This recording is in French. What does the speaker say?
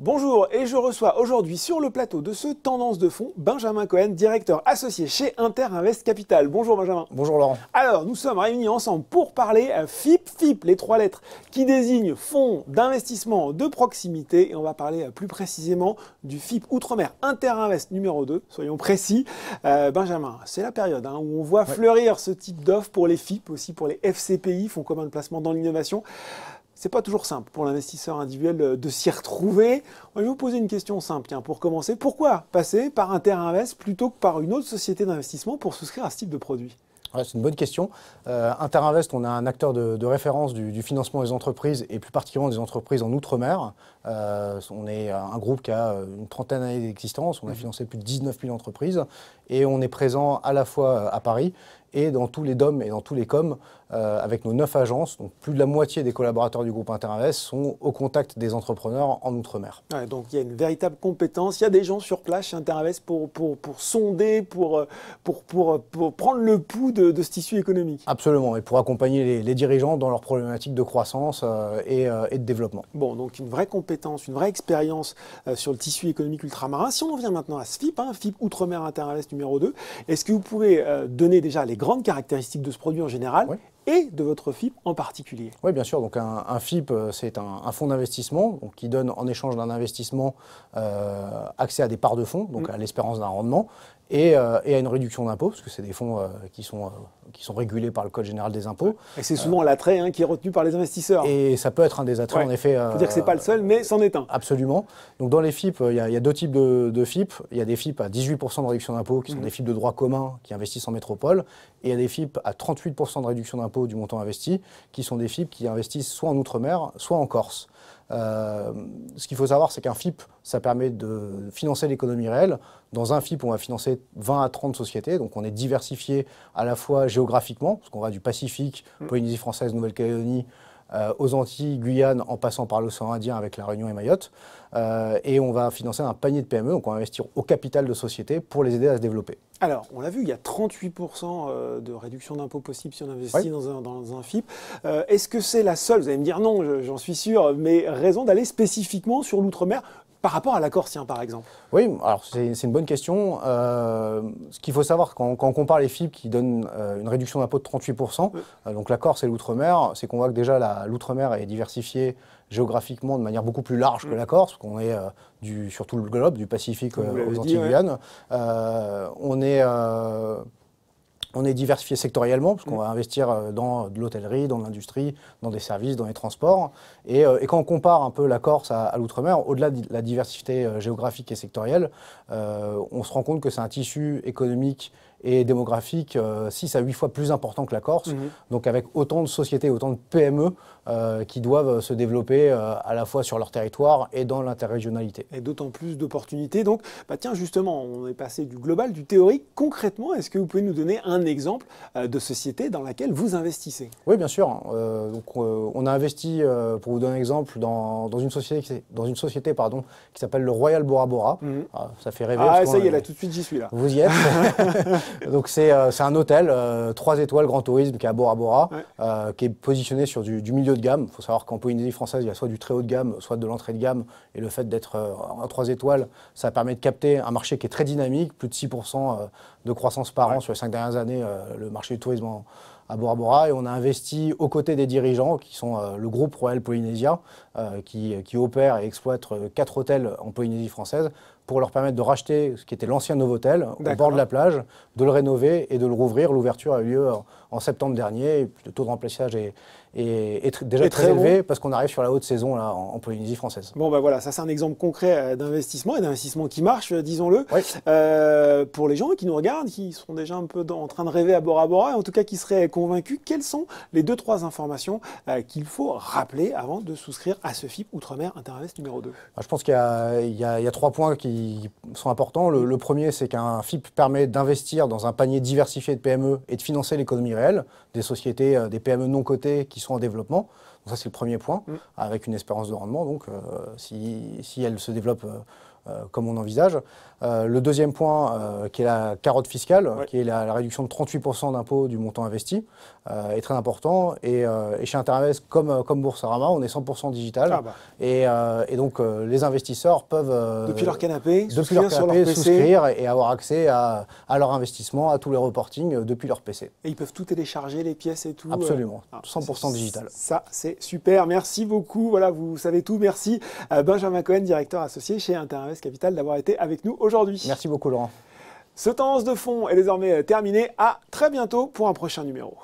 Bonjour, et je reçois aujourd'hui sur le plateau de ce Tendance de Fonds, Benjamin Cohen, directeur associé chez Interinvest Capital. Bonjour Benjamin. Bonjour Laurent. Alors, nous sommes réunis ensemble pour parler FIP, les trois lettres qui désignent fonds d'investissement de proximité. Et on va parler plus précisément du FIP Outre-mer Interinvest numéro 2, soyons précis. Benjamin, c'est la période où on voit fleurir ce type d'offres pour les FIP, aussi pour les FCPI, Fonds communs de placement dans l'innovation. C'est pas toujours simple pour l'investisseur individuel de s'y retrouver. Je vais vous poser une question simple, tiens, pour commencer. Pourquoi passer par Interinvest plutôt que par une autre société d'investissement pour souscrire à ce type de produit ? Ouais, c'est une bonne question. Interinvest, on a un acteur de référence du financement des entreprises et plus particulièrement des entreprises en Outre-mer. On est un groupe qui a une trentaine d'années d'existence. On a financé plus de 19 000 entreprises et on est présent à la fois à Paris et dans tous les DOM et dans tous les COM avec nos 9 agences. Donc plus de la moitié des collaborateurs du groupe Interinvest sont au contact des entrepreneurs en Outre-mer. Ouais, donc il y a une véritable compétence. Il y a des gens sur place chez Interinvest pour sonder, pour prendre le pouls de ce tissu économique. Absolument, et pour accompagner les dirigeants dans leurs problématiques de croissance et de développement. Bon, donc une vraie compétence, une vraie expérience sur le tissu économique ultramarin. Si on en vient maintenant à ce FIP, FIP Outre-mer Interinvest numéro 2, est-ce que vous pouvez donner déjà les grandes caractéristiques de ce produit en général et de votre FIP en particulier? Oui, bien sûr. Donc un FIP, c'est un fonds d'investissement qui donne en échange d'un investissement accès à des parts de fonds, donc à l'espérance d'un rendement, et à une réduction d'impôt, parce que c'est des fonds qui sont régulés par le Code général des impôts. Et c'est souvent l'attrait qui est retenu par les investisseurs. Et ça peut être un des attraits, en effet. Il faut dire que ce n'est pas le seul, mais c'en est un. Absolument. Donc dans les FIP, il y a deux types de FIP. Il y a des FIP à 18% de réduction d'impôt, qui sont des FIP de droit commun, qui investissent en métropole. Et il y a des FIP à 38% de réduction d'impôt du montant investi, qui sont des FIP qui investissent soit en Outre-mer, soit en Corse. Ce qu'il faut savoir, c'est qu'un FIP, ça permet de financer l'économie réelle. Dans un FIP, on va financer 20 à 30 sociétés, donc on est diversifié à la fois géographiquement, parce qu'on va du Pacifique, Polynésie française, Nouvelle-Calédonie, aux Antilles, Guyane, en passant par l'océan Indien avec la Réunion et Mayotte. Et on va financer un panier de PME, donc on va investir au capital de sociétés pour les aider à se développer. Alors, on l'a vu, il y a 38% de réduction d'impôt possible si on investit dans un FIP. Est-ce que c'est la seule, vous allez me dire non, j'en suis sûr, mais raison d'aller spécifiquement sur l'outre-mer par rapport à la Corse, par exemple? Oui, alors c'est une bonne question. Ce qu'il faut savoir quand on compare les FIP qui donnent une réduction d'impôt de 38%, donc la Corse et l'outre-mer, c'est qu'on voit que déjà l'outre-mer est diversifié géographiquement de manière beaucoup plus large que la Corse, parce qu'on est sur tout le globe, du Pacifique aux Antilles, Guyane. On est diversifié sectoriellement, parce qu'on va investir dans de l'hôtellerie, dans l'industrie, dans des services, dans les transports. Et quand on compare un peu la Corse à l'outre-mer, au-delà de la diversité géographique et sectorielle, on se rend compte que c'est un tissu économique et démographique 6 à 8 fois plus important que la Corse, donc avec autant de sociétés, autant de PME qui doivent se développer à la fois sur leur territoire et dans l'interrégionalité. Et d'autant plus d'opportunités. Donc, tiens, justement, on est passé du global, du théorique. Concrètement, est-ce que vous pouvez nous donner un exemple de société dans laquelle vous investissez? Oui, bien sûr. On a investi, pour vous donner un exemple, dans une société qui s'appelle le Royal Bora Bora. Ça fait rêver. Ah, ça y est, là, tout de suite, j'y suis là. Vous y êtes. Donc c'est un hôtel, 3 étoiles, grand tourisme, qui est à Bora Bora, qui est positionné sur du milieu de gamme. Il faut savoir qu'en Polynésie française, il y a soit du très haut de gamme, soit de l'entrée de gamme. Et le fait d'être en 3 étoiles, ça permet de capter un marché qui est très dynamique, plus de 6% de croissance par an sur les 5 dernières années, le marché du tourisme à Bora Bora. Et on a investi aux côtés des dirigeants, qui sont le groupe Royal Polynesia, qui opère et exploite 4 hôtels en Polynésie française, pour leur permettre de racheter ce qui était l'ancien Novotel au bord de la plage, de le rénover et de le rouvrir. L'ouverture a eu lieu en septembre dernier. Et puis le taux de remplissage est déjà très élevé parce qu'on arrive sur la haute saison là, en Polynésie française. Bon, voilà, ça c'est un exemple concret d'investissement et d'investissement qui marche, disons-le. Pour les gens qui nous regardent, qui sont déjà un peu en train de rêver à Bora Bora, en tout cas qui seraient convaincus, quelles sont les 2-3 informations qu'il faut rappeler avant de souscrire à ce FIP Outre-mer Interinvest numéro 2? Je pense qu'il y a 3 points qui sont importants. Le premier, c'est qu'un FIP permet d'investir dans un panier diversifié de PME et de financer l'économie réelle, des sociétés, des PME non cotées qui sont en développement. Donc ça, c'est le premier point, avec une espérance de rendement. Donc, si elles se développent comme on envisage. Le deuxième point, qui est la carotte fiscale, qui est la réduction de 38% d'impôt du montant investi, est très important. Et chez Interinvest, comme Boursorama, on est 100% digital. Et donc, les investisseurs peuvent, depuis leur canapé, souscrire et avoir accès à leur investissement, à tous les reportings depuis leur PC. Et ils peuvent tout télécharger, les pièces et tout. Absolument, 100% digital. Ça, c'est super. Merci beaucoup. Voilà, vous savez tout. Merci Benjamin Cohen, directeur associé chez Interinvest Capital, d'avoir été avec nous aujourd'hui. Merci beaucoup, Laurent. Ce Tendance de fond est désormais terminé. À très bientôt pour un prochain numéro.